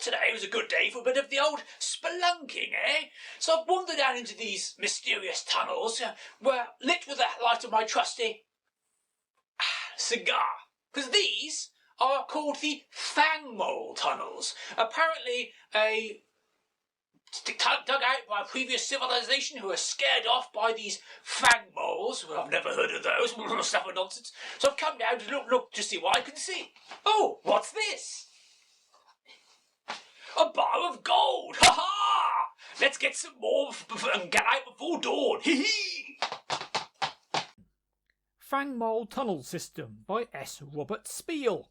today was a good day for a bit of the old spelunking, eh? So I've wandered down into these mysterious tunnels, where lit with the light of my trusty cigar. Because these are called the Fangmole tunnels. Apparently dug out by a previous civilization who are scared off by these Fangmoles. Well, I've never heard of those. Stuff of nonsense. So I've come down to look to see what I can see. Oh, what's this? A bar of gold! Ha ha! Let's get some more and get out before dawn. Hee hee! Fangmole Tunnel System by S Robert Speel.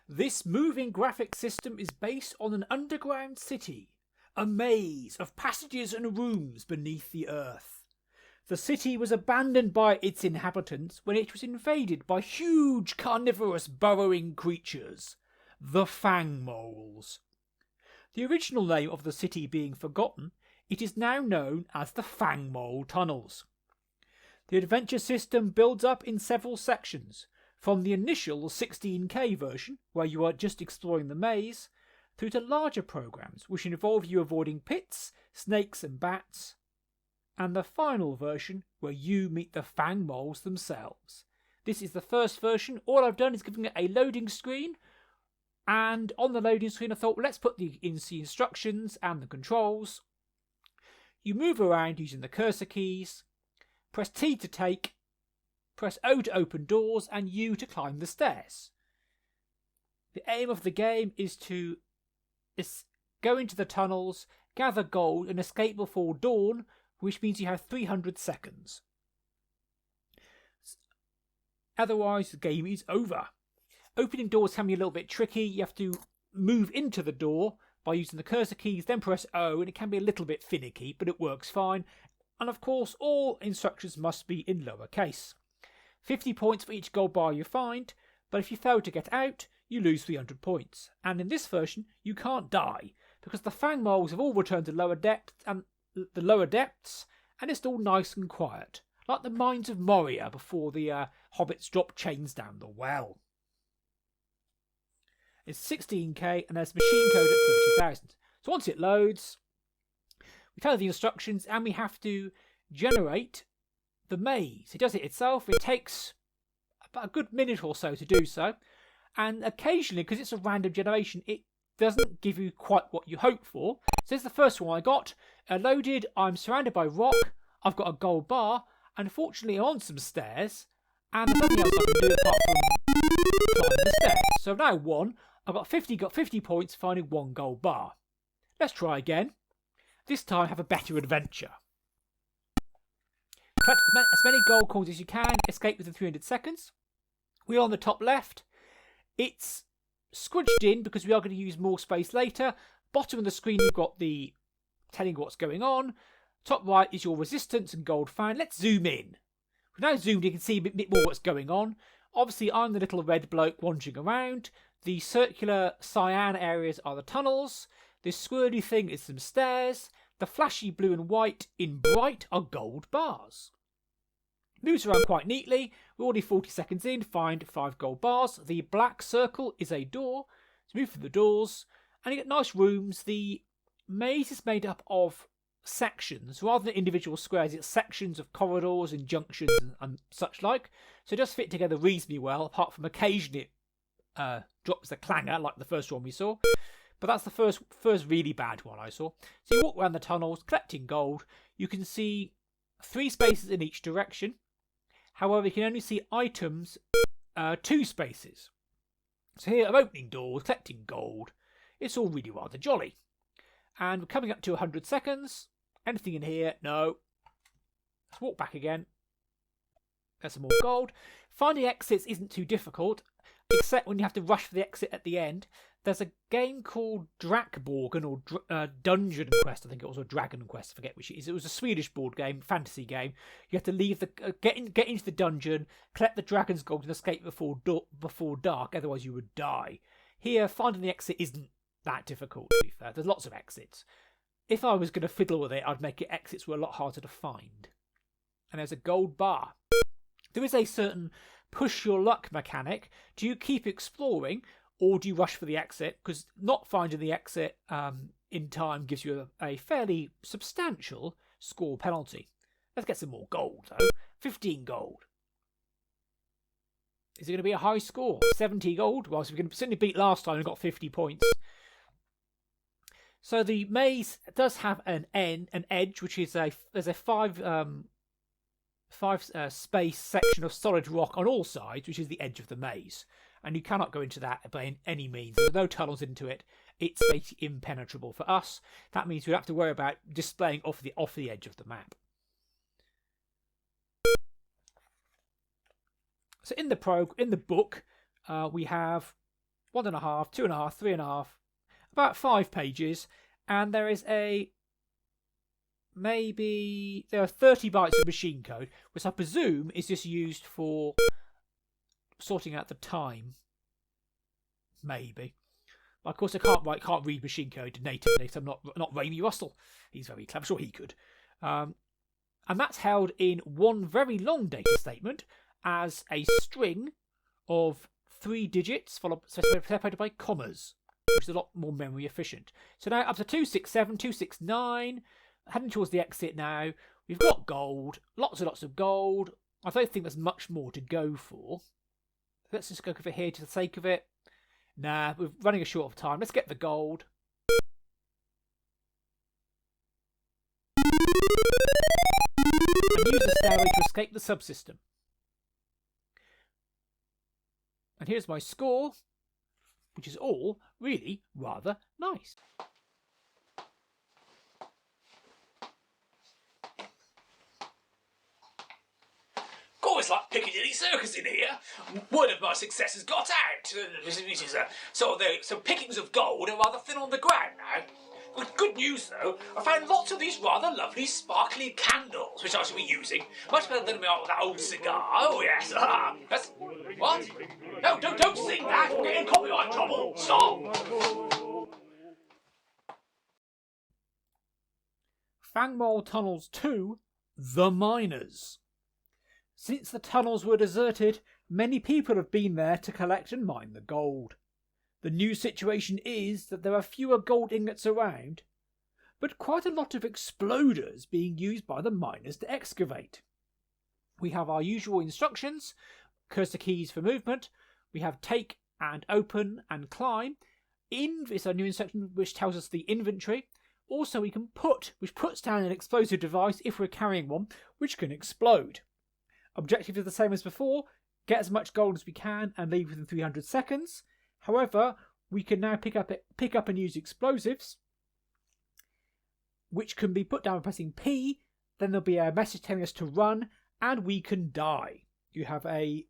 This moving graphic system is based on an underground city, a maze of passages and rooms beneath the earth. The city was abandoned by its inhabitants when it was invaded by huge carnivorous burrowing creatures, the Fangmoles. The original name of the city being forgotten, it is now known as the Fangmole Tunnels. The adventure system builds up in several sections, from the initial 16K version, where you are just exploring the maze, through to larger programs which involve you avoiding pits, snakes and bats, and the final version where you meet the Fangmoles themselves. This is the first version. All I've done is giving it a loading screen, and on the loading screen I thought, well, let's put the instructions and the controls. You move around using the cursor keys, press T to take, press O to open doors, and U to climb the stairs. The aim of the game is to go into the tunnels, gather gold and escape before dawn, which means you have 300 seconds. Otherwise the game is over. Opening doors can be a little bit tricky. You have to move into the door by using the cursor keys, then press O, and it can be a little bit finicky, but it works fine. And of course, all instructions must be in lowercase. 50 points for each gold bar you find, but if you fail to get out, you lose 300 points. And in this version, you can't die, because the Fangmoles have all returned to lower depths, and it's all nice and quiet, like the mines of Moria before the hobbits dropped chains down the well. It's 16K and there's machine code at 30,000. So once it loads, we follow the instructions and we have to generate the maze. It does it itself. It takes about a good minute or so to do so. And occasionally, because it's a random generation, it doesn't give you quite what you hope for. So this is the first one I got. Loaded, I'm surrounded by rock. I've got a gold bar. Unfortunately, I'm on some stairs. And there's nothing else I can do apart from climb the stairs. So I've now won. I've got 50 points finding one gold bar. Let's try again. This time have a better adventure. Collect as many gold coins as you can. Escape within 300 seconds. We're on the top left. It's squidged in because we are going to use more space later. Bottom of the screen you've got the telling you what's going on. Top right is your resistance and gold found. Let's zoom in. We've now zoomed in, you can see a bit more what's going on. Obviously I'm the little red bloke wandering around. The circular cyan areas are the tunnels. This swirly thing is some stairs. The flashy blue and white in bright are gold bars. Moves around quite neatly. We're already 40 seconds in. Find 5 gold bars. The black circle is a door. So move through the doors. And you get nice rooms. The maze is made up of sections. Rather than individual squares, it's sections of corridors and junctions and such like. So it does fit together reasonably well, apart from occasionally it drops a clanger like the first one we saw. But that's the first really bad one I saw. So you walk around the tunnels, collecting gold. You can see 3 spaces in each direction. However, you can only see items 2 spaces. So here I'm opening doors, collecting gold. It's all really rather jolly. And we're coming up to 100 seconds. Anything in here? No. Let's walk back again. There's some more gold. Finding exits isn't too difficult, except when you have to rush for the exit at the end. There's a game called Drakborgen or Dungeon Quest, I think it was, or Dragon Quest, I forget which it is. It was a Swedish board game, fantasy game. You have to leave get into the dungeon, collect the dragon's gold, and escape before dark. Otherwise, you would die. Here, finding the exit isn't that difficult. To be fair, there's lots of exits. If I was going to fiddle with it, I'd make it exits were a lot harder to find. And there's a gold bar. There is a certain push your luck mechanic. Do you keep exploring, or do you rush for the exit? Because not finding the exit in time gives you a fairly substantial score penalty. Let's get some more gold, though. 15 gold. Is it going to be a high score? 70 gold? Well, so we can certainly beat last time and got 50 points. So the maze does have an edge, which is there's a five space section of solid rock on all sides, which is the edge of the maze. And you cannot go into that by any means. There's no tunnels into it. It's basically impenetrable for us. That means we don't have to worry about displaying off the edge of the map. So in the book, we have 1.5, 2.5, 3.5, about 5 pages, and there is there are 30 bytes of machine code, which I presume is just used for sorting out the time. Maybe. But of course, I can't read machine code natively, so I'm not Raimi Russell. He's very clever. I'm sure he could. And that's held in one very long data statement as a string of 3 digits separated by commas, which is a lot more memory efficient. So now up to 267, 269, heading towards the exit now. We've got gold, lots and lots of gold. I don't think there's much more to go for. Let's just go for here for the sake of it. Nah, we're running short of time. Let's get the gold. And use the stairway to escape the subsystem. And here's my score, which is all really rather nice. It's like Piccadilly Circus in here. Word of my success has got out. So pickings of gold are rather thin on the ground now. With good news though, I found lots of these rather lovely sparkly candles, which I shall be using. Much better than that old cigar. Oh yes. That's what? No, don't sing that. We'll get in copyright trouble. Stop. Fangmole Tunnels 2: The Miners. Since the tunnels were deserted, many people have been there to collect and mine the gold. The new situation is that there are fewer gold ingots around, but quite a lot of exploders being used by the miners to excavate. We have our usual instructions, cursor keys for movement. We have take and open and climb. Is our new instruction which tells us the inventory. Also we can put, which puts down an explosive device if we're carrying one, which can explode. Objective is the same as before, get as much gold as we can and leave within 300 seconds. However, we can now pick up and use explosives, which can be put down by pressing P. Then there'll be a message telling us to run, and we can die. You have a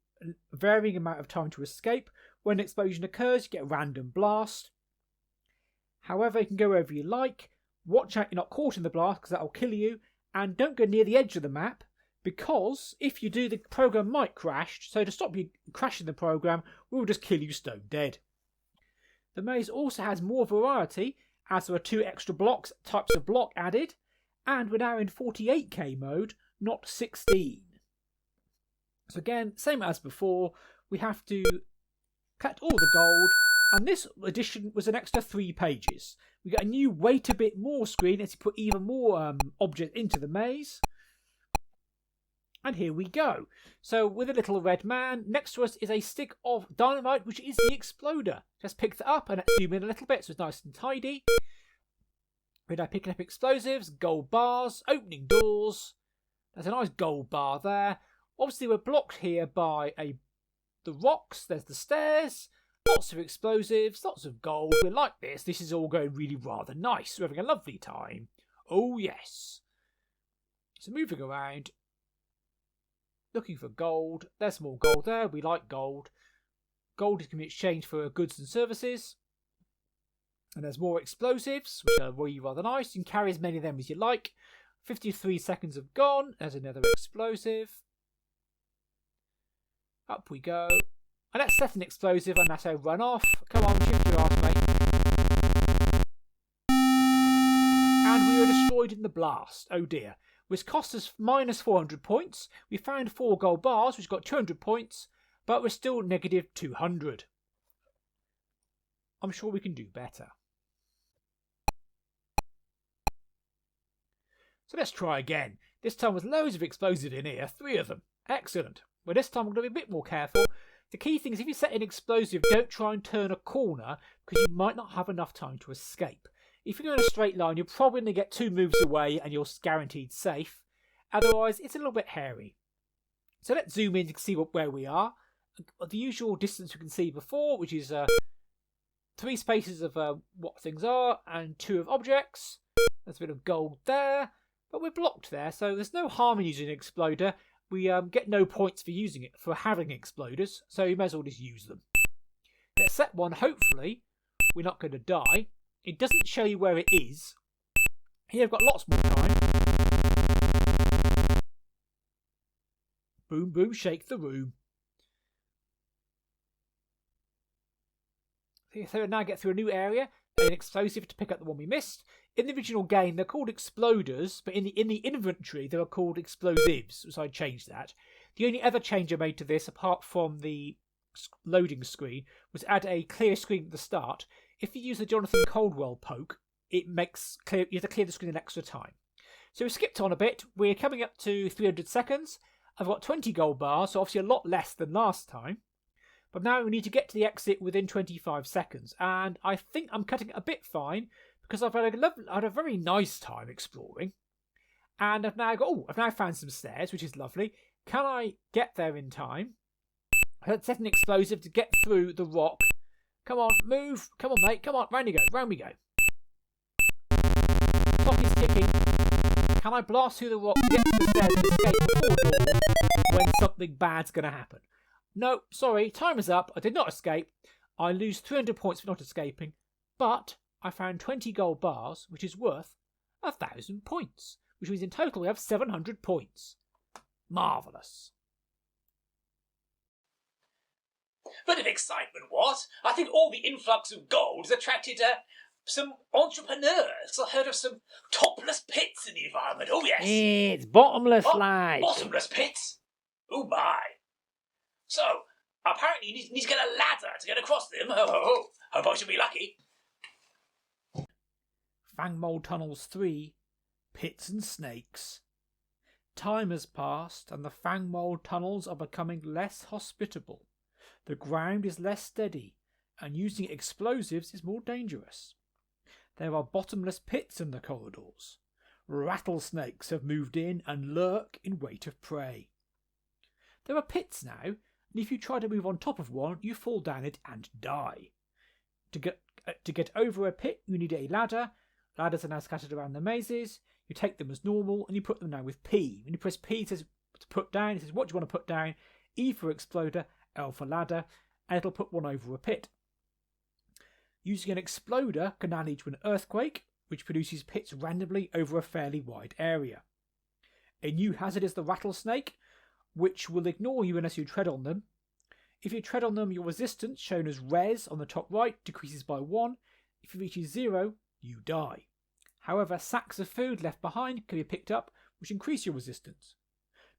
varying amount of time to escape. When an explosion occurs, you get a random blast. However, you can go wherever you like. Watch out you're not caught in the blast, because that will kill you. And don't go near the edge of the map, because if you do, the program might crash. So to stop you crashing the program, we'll just kill you stone dead. The maze also has more variety, as there are 2 extra types of block added, and we're now in 48k mode, not 16. So again, same as before, we have to collect all the gold, and this edition was an extra 3 pages. We got a new wait a bit more screen as you put even more objects into the maze. And here we go. So with a little red man, next to us is a stick of dynamite, which is the exploder. Just pick that up and let's zoom in a little bit so it's nice and tidy. We're now picking up explosives, gold bars, opening doors. There's a nice gold bar there. Obviously we're blocked here by the rocks. There's the stairs. Lots of explosives, lots of gold. We like this. This is all going really rather nice. We're having a lovely time. Oh yes. So moving around. Looking for gold. There's more gold there. We like gold. Gold can be exchanged for goods and services. And there's more explosives, which are really rather nice. You can carry as many of them as you like. 53 seconds have gone. There's another explosive. Up we go. And that's set an explosive, and that's a run off. Come on, shift your ass, mate. And we were destroyed in the blast. Oh dear. Which cost us minus 400 points. We found 4 gold bars, which got 200 points, but we're still negative 200. I'm sure we can do better. So let's try again. This time with loads of explosives in here, 3 of them. Excellent. Well, this time I'm going to be a bit more careful. The key thing is if you set an explosive, don't try and turn a corner because you might not have enough time to escape. If you go in a straight line, you're probably going to get 2 moves away and you're guaranteed safe. Otherwise, it's a little bit hairy. So let's zoom in to see where we are. The usual distance you can see before, which is 3 spaces of what things are and 2 of objects. There's a bit of gold there, but we're blocked there, so there's no harm in using an exploder. We get no points for using it, for having exploders, so you may as well just use them. Let's set one. Hopefully we're not going to die. It doesn't show you where it is. Here I've got lots more time. Boom, boom, shake the room. So we now get through a new area, an explosive to pick up the one we missed. In the original game, they're called exploders, but in the inventory, they were called explosives, so I changed that. The only other change I made to this, apart from the loading screen, was add a clear screen at the start. If you use the Jonathan Coldwell poke, it makes clear. You have to clear the screen an extra time. So we skipped on a bit. We're coming up to 300 seconds. I've got 20 gold bars, so obviously a lot less than last time. But now we need to get to the exit within 25 seconds. And I think I'm cutting it a bit fine because I've had a very nice time exploring. And I've now found some stairs, which is lovely. Can I get there in time? I've set an explosive to get through the rock. Come on, move. Come on, mate. Come on. Round we go. Round we go. Clock is ticking. Can I blast through the rock, get to the stairs and escape before dawn when something bad's going to happen? No, sorry, time is up. I did not escape. I lose 300 points for not escaping, but I found 20 gold bars, which is worth 1,000 points, which means in total we have 700 points. Marvellous. Bit of excitement, what? I think all the influx of gold has attracted some entrepreneurs. I heard of some topless pits in the environment. Oh, yes. It's bottomless, lad. Bottomless pits? Oh, my. So, apparently you need to get a ladder to get across them. Oh, hope I shall be lucky. Fangmole Tunnels 3, Pits and Snakes. Time has passed and the Fangmole tunnels are becoming less hospitable. The ground is less steady and using explosives is more dangerous. There are bottomless pits in the corridors. Rattlesnakes have moved in and lurk in wait of prey. There are pits now, and if you try to move on top of one, you fall down it and die. To get over a pit, you need a ladder. Ladders are now scattered around the mazes. You take them as normal, and you put them down with P. When you press P, it says to put down. It says what do you want to put down. E for exploder, L for ladder, and it'll put one over a pit. Using an exploder can now lead to an earthquake, which produces pits randomly over a fairly wide area. A new hazard is the rattlesnake, which will ignore you unless you tread on them. If you tread on them, your resistance, shown as res on the top right, decreases by 1. If it reaches 0, you die. However, sacks of food left behind can be picked up, which increase your resistance.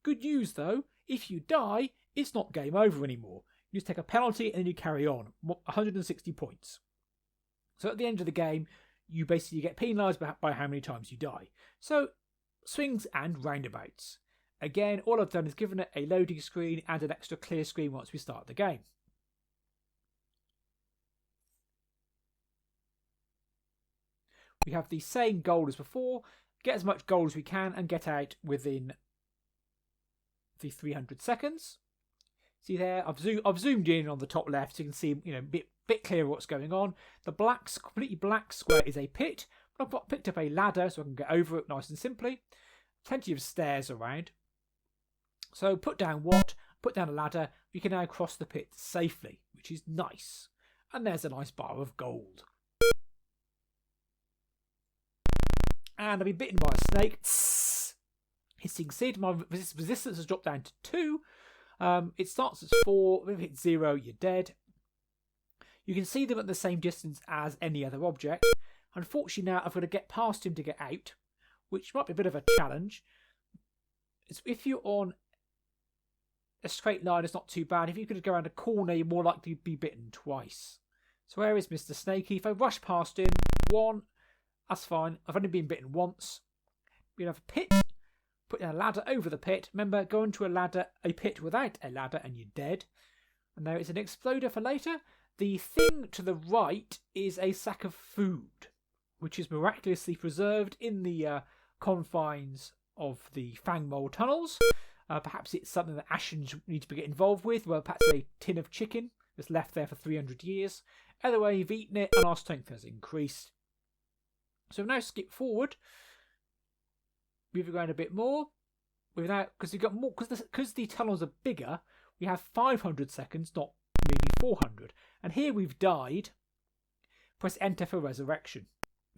Good news though, if you die, it's not game over anymore. You just take a penalty and then you carry on. 160 points. So at the end of the game, you basically get penalised by how many times you die. So, swings and roundabouts. Again, all I've done is given it a loading screen and an extra clear screen once we start the game. We have the same goal as before. Get as much gold as we can and get out within the 300 seconds. See there, I've zoomed in on the top left so you can see, a bit clearer what's going on. The completely black square is a pit. I've picked up a ladder so I can get over it nice and simply. Plenty of stairs around. So put down a ladder. We can now cross the pit safely, which is nice. And there's a nice bar of gold. And I've been bitten by a snake. Hissing Sid. My resistance has dropped down to 2. It starts at 4. If it's 0, you're dead. You can see them at the same distance as any other object. Unfortunately now I've got to get past him to get out, which might be a bit of a challenge. If you're on a straight line, it's not too bad. If you could go around a corner, you're more likely to be bitten twice. So where is Mr. Snakey? If I rush past him, 1, that's fine. I've only been bitten once. We have a pit. Put a ladder over the pit. Remember, go into a pit without a ladder and you're dead. And there is an exploder for later. The thing to the right is a sack of food, which is miraculously preserved in the confines of the Fangmole tunnels. Perhaps it's something that Ashens need to get involved with. Well, perhaps a tin of chicken that's left there for 300 years. Either way, you've eaten it and our strength has increased. So now skip forward. Move around a bit more. Without, because we got more, because the tunnels are bigger, we have 500 seconds, not merely 400. And here we've died. Press enter for resurrection.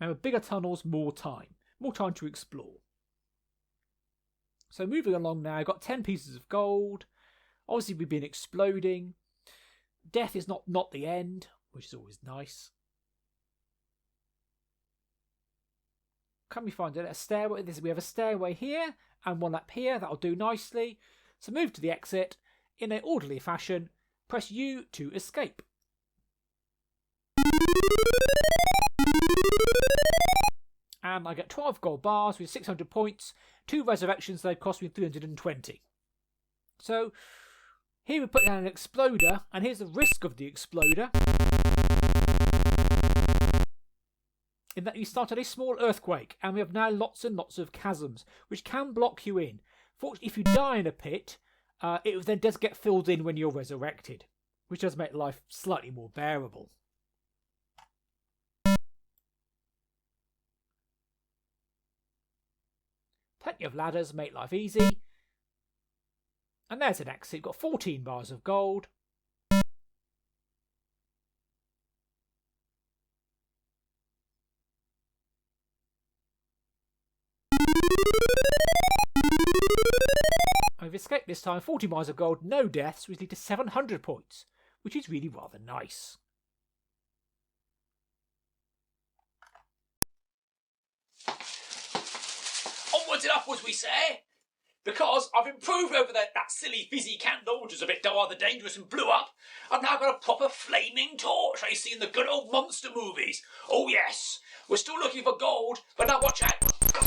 Remember, bigger tunnels, more time to explore. So moving along now, got 10 pieces of gold. Obviously, we've been exploding. Death is not the end, which is always nice. Can we find a stairway? We have a stairway here and one up here. That'll do nicely. So move to the exit in an orderly fashion. Press U to escape. And I get 12 gold bars with 600 points. 2 resurrections, they cost me 320. So here we put down an exploder, and here's the risk of the exploder. In that you started a small earthquake, and we have now lots and lots of chasms, which can block you in. Fortunately, if you die in a pit, it then does get filled in when you're resurrected, which does make life slightly more bearable. Plenty of ladders make life easy. And there's an exit. Got 14 bars of gold. I've escaped this time. 40 bars of gold, no deaths, which lead to 700 points, which is really rather nice. Onwards and upwards, we say. Because I've improved over that silly fizzy candle, which was a bit rather dangerous and blew up. I've now got a proper flaming torch I see in the good old monster movies. Oh yes, we're still looking for gold, but now watch out. Go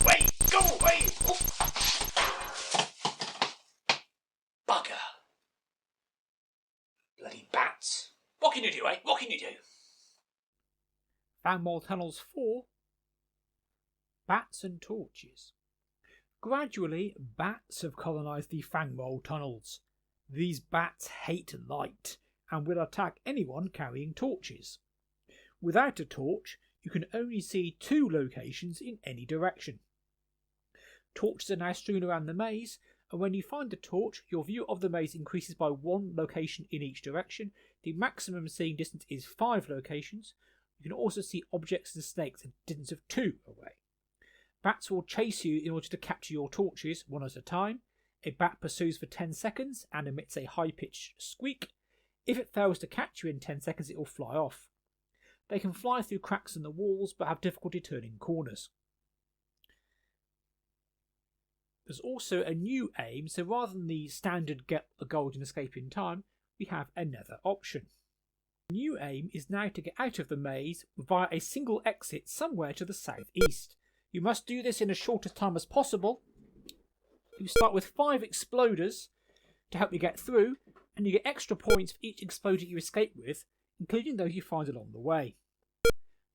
away, go away. Oh. Bugger. Bloody bats. What can you do, eh? What can you do? Fangmole Tunnels 4. Bats and torches. Gradually, bats have colonised the Fangmole tunnels. These bats hate light and will attack anyone carrying torches. Without a torch, you can only see 2 locations in any direction. Torches are now strewn around the maze, and when you find the torch, your view of the maze increases by 1 location in each direction. The maximum seeing distance is 5 locations. You can also see objects and snakes at a distance of 2 away. Bats will chase you in order to capture your torches, 1 at a time. A bat pursues for 10 seconds and emits a high-pitched squeak. If it fails to catch you in 10 seconds, it will fly off. They can fly through cracks in the walls, but have difficulty turning corners. There's also a new aim, so rather than the standard get the gold and escape in time, we have another option. The new aim is now to get out of the maze via a single exit somewhere to the southeast. You must do this in as short a time as possible. You start with 5 exploders to help you get through, and you get extra points for each exploder you escape with, including those you find along the way.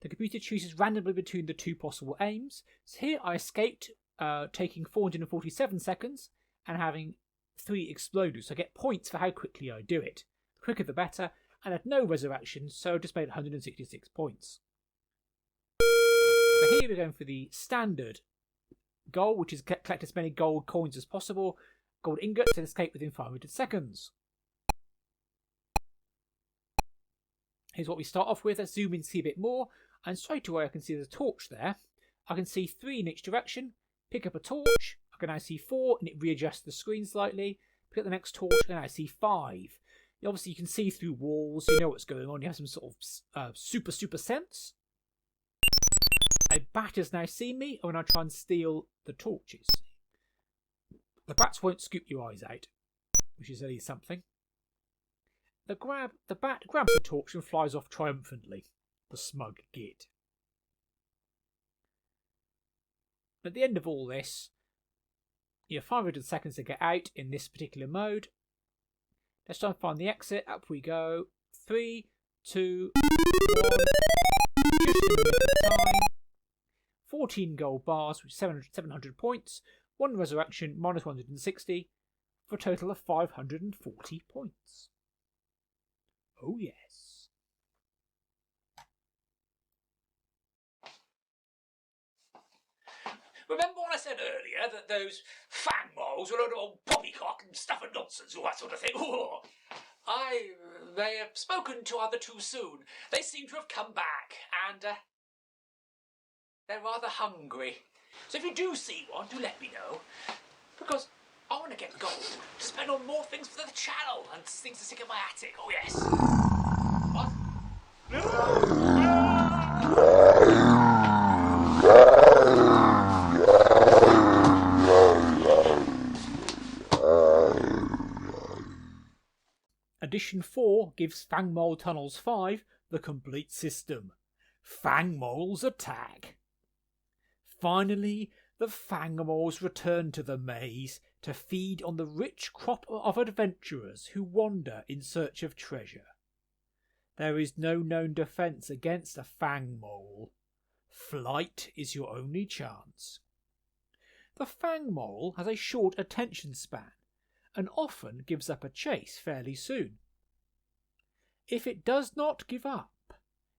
The computer chooses randomly between the 2 possible aims. So here I escaped, taking 447 seconds and having 3 exploders. So I get points for how quickly I do it. The quicker the better, and I had no resurrections, so I just made 166 points. So here we're going for the standard goal, which is collect as many gold coins as possible, gold ingots, and escape within 500 seconds. Here's what we start off with. Let's zoom in and see a bit more, and straight away I can see there's a torch there. I can see 3 in each direction. Pick up a torch. I can now see 4, and it readjusts the screen slightly. Pick up the next torch, and I see 5. Obviously, you can see through walls. You know what's going on. You have some sort of super sense. A bat has now seen me, and when I try and steal the torches, the bats won't scoop your eyes out, which is at least something. The bat grabs the torch and flies off triumphantly. The smug git. At the end of all this, you have 500 seconds to get out in this particular mode. Let's try and find the exit. Up we go. 3, 2, 1. Just a minute at a time. 14 gold bars with 700 points. 1 resurrection, minus 160, for a total of 540 points. Oh yes. Remember when I said earlier that those Fangmoles were a load of old poppycock and stuff and nonsense, all that sort of thing? Oh, I may have spoken to other too soon. They seem to have come back, and they're rather hungry. So if you do see one, do let me know, because I want to get gold to spend on more things for the channel and things to stick in my attic. Oh yes. What? Edition 4 gives Fangmole Tunnels 5 the complete system. Fangmoles ATTACK. Finally, the Fangmoles return to the maze to feed on the rich crop of adventurers who wander in search of treasure. There is no known defence against a Fangmole. Flight is your only chance. The Fangmole has a short attention span and often gives up a chase fairly soon. If it does not give up,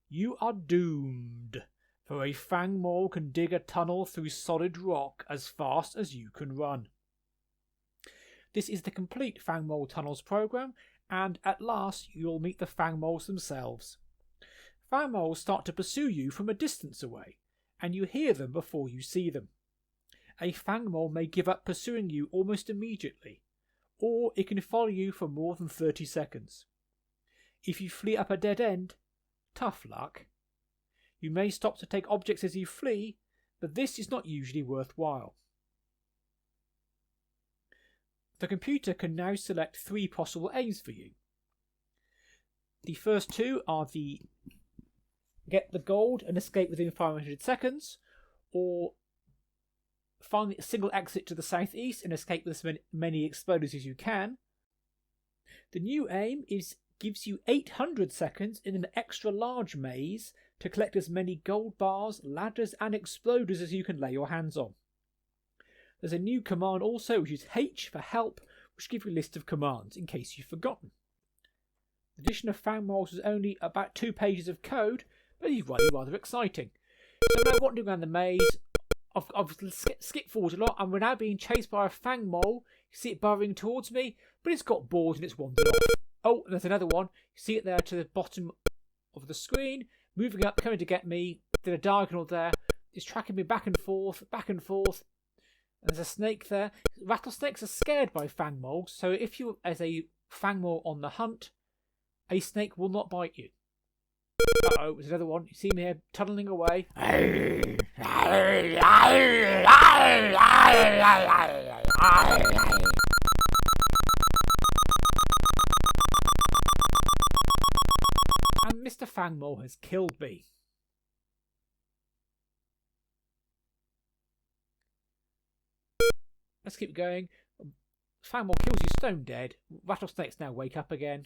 you are doomed, for a Fangmole can dig a tunnel through solid rock as fast as you can run. This is the complete Fangmole Tunnels program, and at last you'll meet the Fangmoles themselves. Fangmoles start to pursue you from a distance away, and you hear them before you see them. A Fangmole may give up pursuing you almost immediately, or it can follow you for more than 30 seconds. If you flee up a dead end, tough luck. You may stop to take objects as you flee, but this is not usually worthwhile. The computer can now select 3 possible aims for you. The first 2 are the get the gold and escape within 500 seconds, or find a single exit to the southeast and escape with as many exploders as you can. The new aim gives you 800 seconds in an extra large maze to collect as many gold bars, ladders and exploders as you can lay your hands on. There's a new command also, which is H for help, which gives you a list of commands in case you've forgotten. The addition of Fangmoles was only about 2 pages of code, but it's really rather exciting. So now wandering around the maze, I've skipped forward a lot, and we're now being chased by a Fangmole. You see it burrowing towards me, but it's got bored and it's wandered off. Oh, and there's another one. You see it there to the bottom of the screen, moving up, coming to get me. Did a diagonal there. It's tracking me back and forth, back and forth. And there's a snake there. Rattlesnakes are scared by Fangmoles, so if you, as a Fangmole on the hunt, a snake will not bite you. Uh-oh, there's another one. You see me here tunneling away. And Mr. Fangmole has killed me. Let's keep going. Fangmole kills you stone dead. Rattlesnakes now wake up again.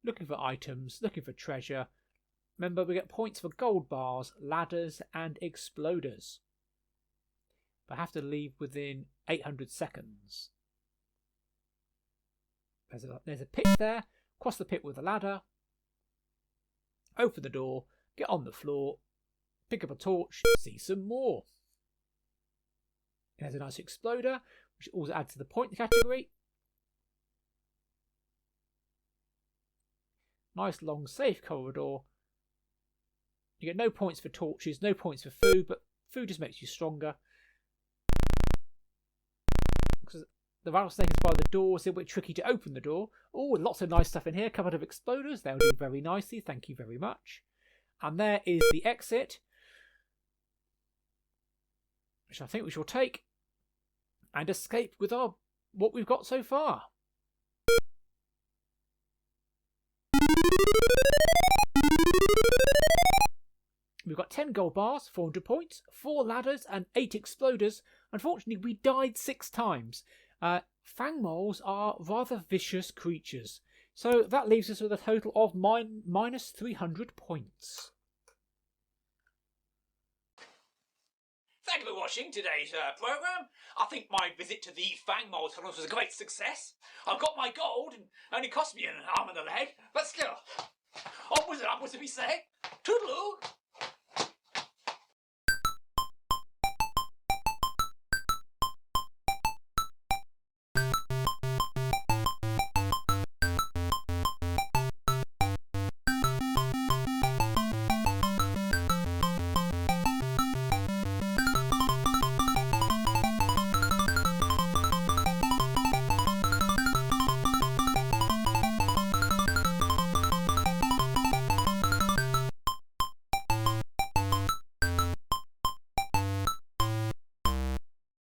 Looking for items, looking for treasure. Remember, we get points for gold bars, ladders and exploders. But I have to leave within 800 seconds. There's a pit there. Cross the pit with a ladder. Open the door. Get on the floor. Pick up a torch. See some more. There's a nice exploder, which also adds to the point category. Nice long safe corridor. You get no points for torches, no points for food, but food just makes you stronger. Because the rattlesnake is by the door, so it's a bit tricky to open the door. Oh, lots of nice stuff in here. Covered of exploders. They'll do very nicely. Thank you very much. And there is the exit, which I think we shall take. and escape with our what we've got so far. We've got 10 gold bars, 400 points, 4 ladders and 8 exploders. Unfortunately, we died 6 times. Fangmoles are rather vicious creatures. So that leaves us with a total of minus 300 points. Thank you for watching today's programme. I think my visit to the Fangmole tunnels was a great success. I've got my gold and only cost me an arm and a leg, but still, onwards and upwards to be said. Toodaloo!